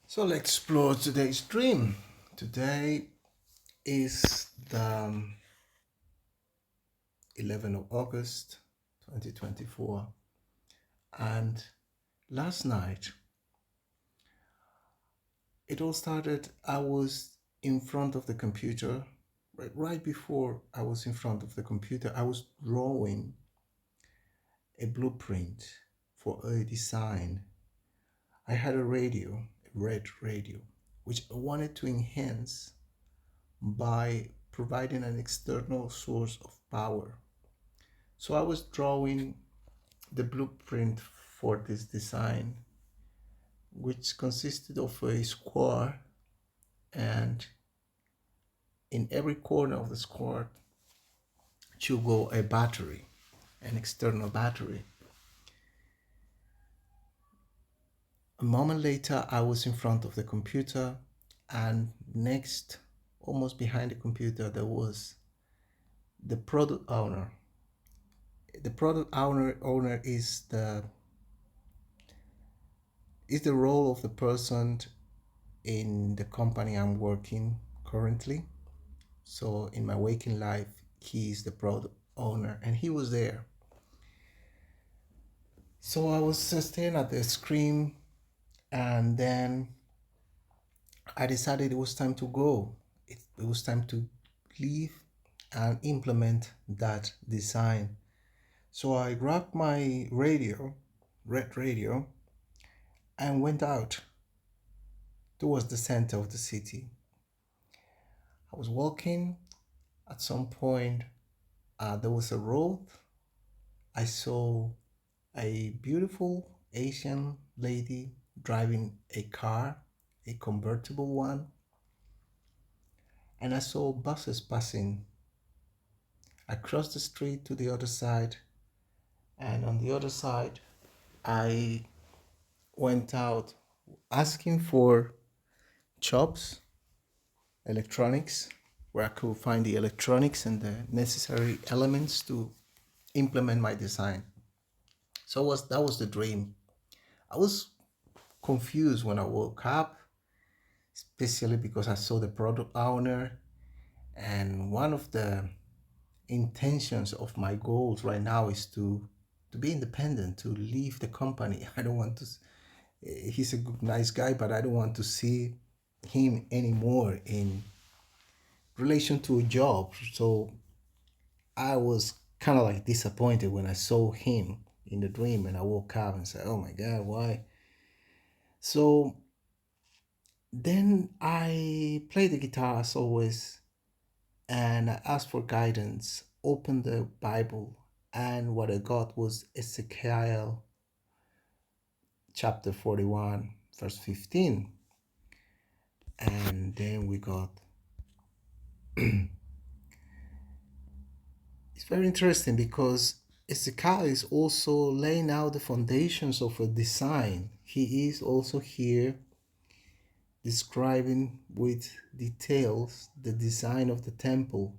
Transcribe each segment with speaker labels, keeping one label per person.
Speaker 1: So let's explore today's dream. Today is the 11th of August 2024, and last night it all started. I was in front of the computer. Right before I was in front of the computer, I was drawing a blueprint for a design. I had a radio, a red radio, which I wanted to enhance by providing an external source of power. So I was drawing the blueprint for this design, which consisted of a square, and in every corner of the square should go a battery, an external battery. A moment later, I was in front of the computer, and next, almost behind the computer, there was the product owner. The product owner is the role of the person in the company I'm working currently. So in my waking life, he is the product owner, and he was there. So I was staring at the screen, and then I decided it was time to go. It was time to leave and implement that design. So I grabbed my radio, red radio, and went out towards the center of the city. I was walking. At some point, there was a road. I saw a beautiful Asian lady driving a car, a convertible one, and I saw buses passing. I crossed the street to the other side, and on the other side, I went out asking for shops, electronics, where I could find the electronics and the necessary elements to implement my design. So that was the dream. I was confused when I woke up, especially because I saw the product owner. And one of the intentions of my goals right now is to be independent, to leave the company. I don't want to. He's a good, nice guy, but I don't want to see him anymore in relation to a job. So I was kind of like disappointed when I saw him in the dream, and I woke up and said, "Oh my God, why?" So then I played the guitar as always, and I asked for guidance, opened the Bible, and what I got was Ezekiel chapter 41, verse 15. And then we got, it's very interesting because Ezekiel is also laying out the foundations of a design. He is also here describing with details the design of the temple.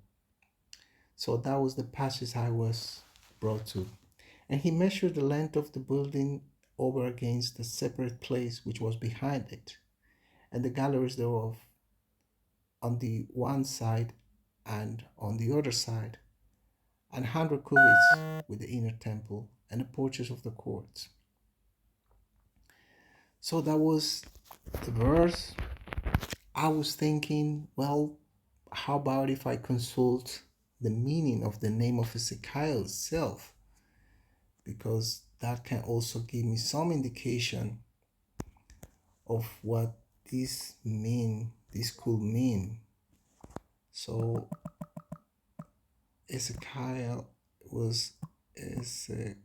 Speaker 1: So that was the passage I was brought to. And he measured the length of the building over against the separate place which was behind it, and the galleries thereof on the one side and on the other side, and 100 cubits with the inner temple and the porches of the courts. So that was the verse. I was thinking, well, how about if I consult the meaning of the name of Ezekiel itself? Because that can also give me some indication of what this could mean. So Ezekiel was Ezekiel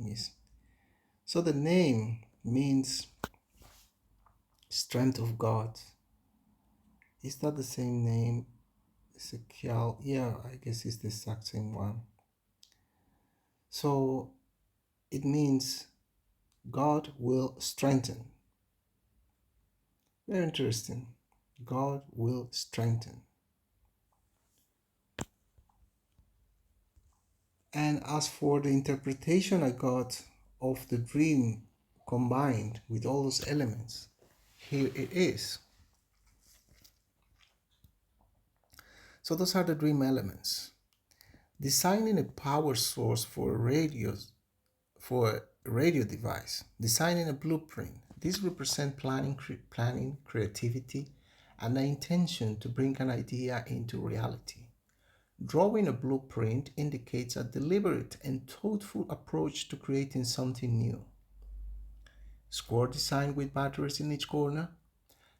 Speaker 1: is so the name means strength of God. Is that the same name? Ezekiel, yeah, I guess it's the exact same one. So it means God will strengthen. Very interesting. God will strengthen. And as for the interpretation I got of the dream combined with all those elements. Here it is. So those are the dream elements. Designing a power source for a radio device. Designing a blueprint. These represent planning, creativity, and the intention to bring an idea into reality. Drawing a blueprint indicates a deliberate and thoughtful approach to creating something new. Square design with batteries in each corner.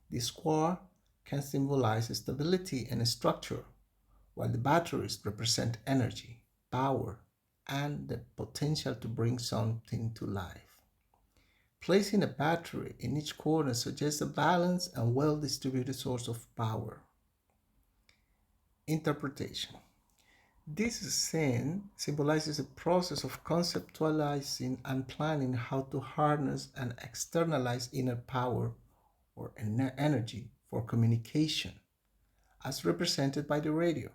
Speaker 1: The square can symbolize stability and structure, while the batteries represent energy, power, and the potential to bring something to life. Placing a battery in each corner suggests a balanced and well-distributed source of power. Interpretation. This scene symbolizes a process of conceptualizing and planning how to harness and externalize inner power or energy for communication, as represented by the radio.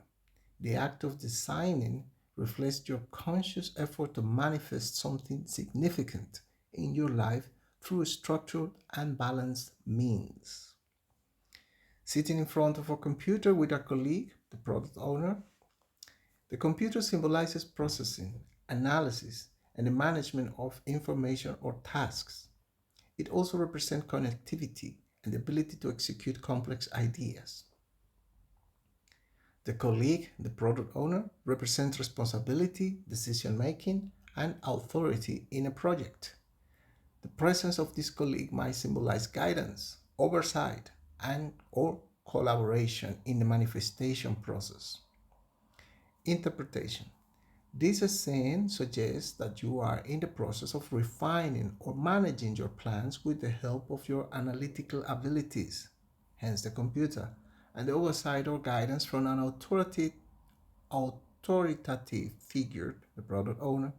Speaker 1: The act of designing reflects your conscious effort to manifest something significant in your life through structured and balanced means. Sitting in front of a computer with a colleague, the product owner, the computer symbolizes processing, analysis, and the management of information or tasks. It also represents connectivity and the ability to execute complex ideas. The colleague, the product owner, represents responsibility, decision making, and authority in a project. The presence of this colleague might symbolize guidance, oversight, and or collaboration in the manifestation process. Interpretation. This scene suggests that you are in the process of refining or managing your plans with the help of your analytical abilities, hence the computer, and the oversight or guidance from an authoritative figure, the product owner.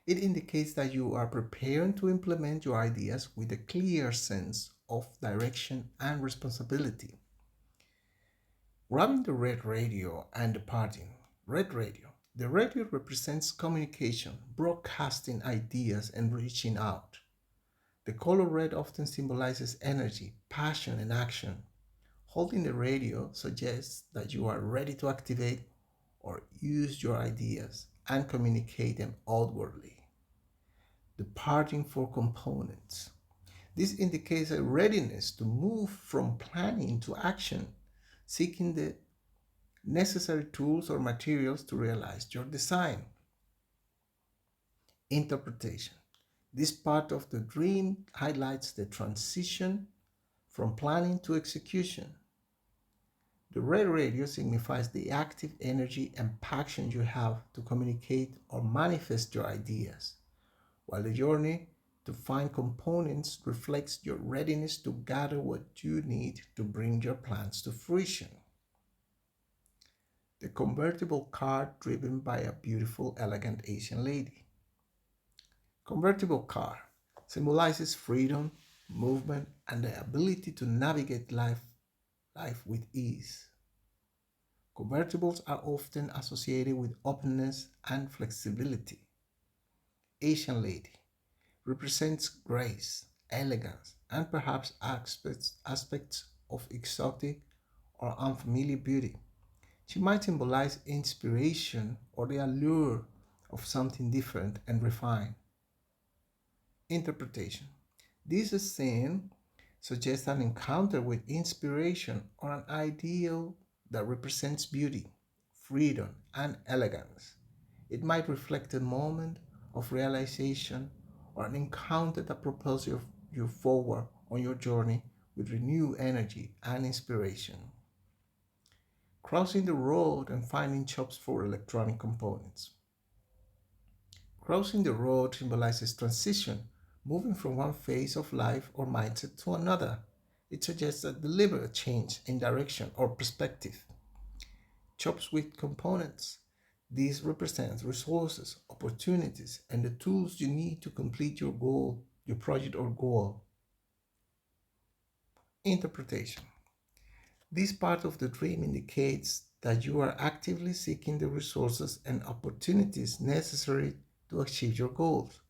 Speaker 1: It indicates that you are preparing to implement your ideas with a clear sense of direction and responsibility. Grabbing the red radio and departing. Red radio. The radio represents communication, broadcasting ideas, and reaching out. The color red often symbolizes energy, passion, and action. Holding the radio suggests that you are ready to activate or use your ideas and communicate them outwardly. Departing for components. This indicates a readiness to move from planning to action, seeking the necessary tools or materials to realize your design. Interpretation. This part of the dream highlights the transition from planning to execution. The red radio signifies the active energy and passion you have to communicate or manifest your ideas, while the journey to find components reflects your readiness to gather what you need to bring your plans to fruition. The convertible car driven by a beautiful, elegant Asian lady. Convertible car symbolizes freedom, movement, and the ability to navigate life with ease. Convertibles are often associated with openness and flexibility. Asian lady represents grace, elegance, and perhaps aspects of exotic or unfamiliar beauty. She might symbolize inspiration or the allure of something different and refined. Interpretation. This scene suggests an encounter with inspiration or an ideal that represents beauty, freedom, and elegance. It might reflect a moment of realization or an encounter that propels you forward on your journey with renewed energy and inspiration. Crossing the road and finding shops for electronic components. Crossing the road symbolizes transition, moving from one phase of life or mindset to another. It suggests a deliberate change in direction or perspective. Shops with components. These represent resources, opportunities, and the tools you need to complete your goal, your project or goal. Interpretation. This part of the dream indicates that you are actively seeking the resources and opportunities necessary to achieve your goals.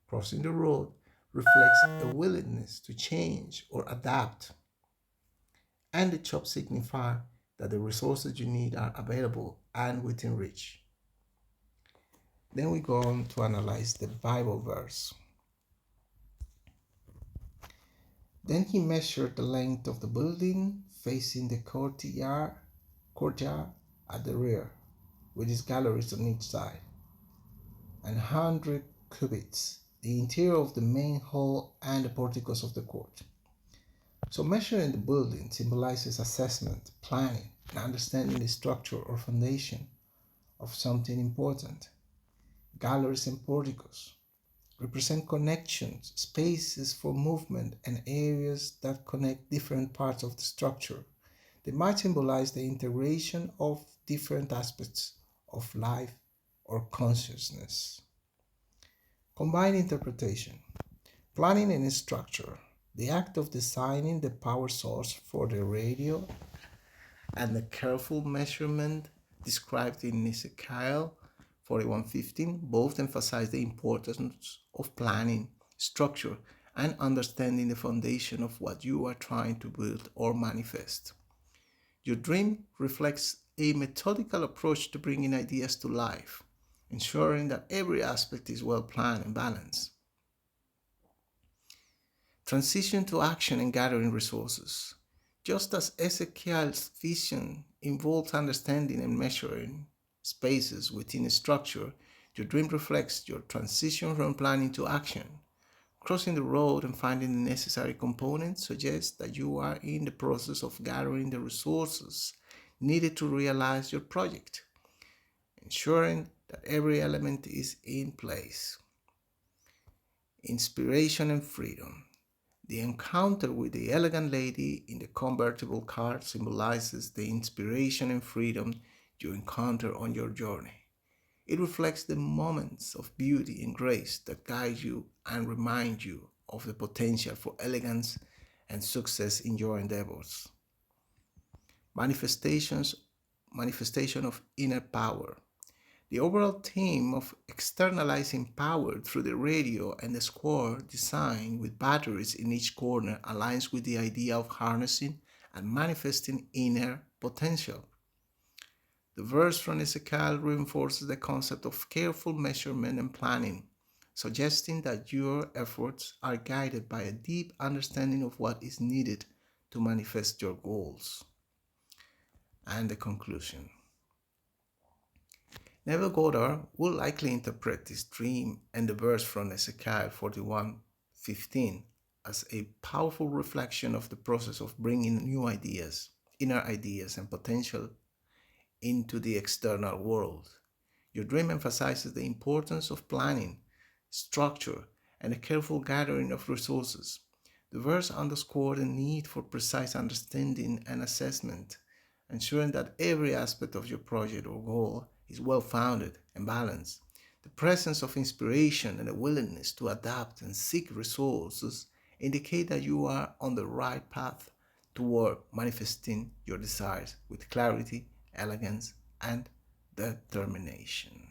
Speaker 1: Crossing the road reflects a willingness to change or adapt, and the chop signify that the resources you need are available and within reach. Then we go on to analyze the Bible verse. Then he measured the length of the building facing the courtyard at the rear, with its galleries on each side, and 100 cubits, the interior of the main hall and the porticos of the court. So measuring the building symbolizes assessment, planning, and understanding the structure or foundation of something important. Galleries and porticos represent connections, spaces for movement, and areas that connect different parts of the structure. They might symbolize the integration of different aspects of life or consciousness. Combined interpretation. Planning and structure. The act of designing the power source for the radio and the careful measurement described in Ezekiel 41:15 both emphasize the importance of planning, structure, and understanding the foundation of what you are trying to build or manifest. Your dream reflects a methodical approach to bringing ideas to life, ensuring that every aspect is well planned and balanced. Transition to action and gathering resources. Just as Ezekiel's vision involves understanding and measuring spaces within a structure, your dream reflects your transition from planning to action. Crossing the road and finding the necessary components suggests that you are in the process of gathering the resources needed to realize your project, ensuring that every element is in place. Inspiration and freedom. The encounter with the elegant lady in the convertible car symbolizes the inspiration and freedom you encounter on your journey. It reflects the moments of beauty and grace that guide you and remind you of the potential for elegance and success in your endeavors. Manifestation of inner power. The overall theme of externalizing power through the radio and the square design with batteries in each corner aligns with the idea of harnessing and manifesting inner potential. The verse from Ezekiel reinforces the concept of careful measurement and planning, suggesting that your efforts are guided by a deep understanding of what is needed to manifest your goals. And the conclusion. Neville Goddard will likely interpret this dream and the verse from Ezekiel 41:15 as a powerful reflection of the process of bringing new ideas, inner ideas, and potential into the external world. Your dream emphasizes the importance of planning, structure, and a careful gathering of resources. The verse underscored the need for precise understanding and assessment, ensuring that every aspect of your project or goal is well-founded and balanced. The presence of inspiration and a willingness to adapt and seek resources indicate that you are on the right path toward manifesting your desires with clarity, elegance, and determination.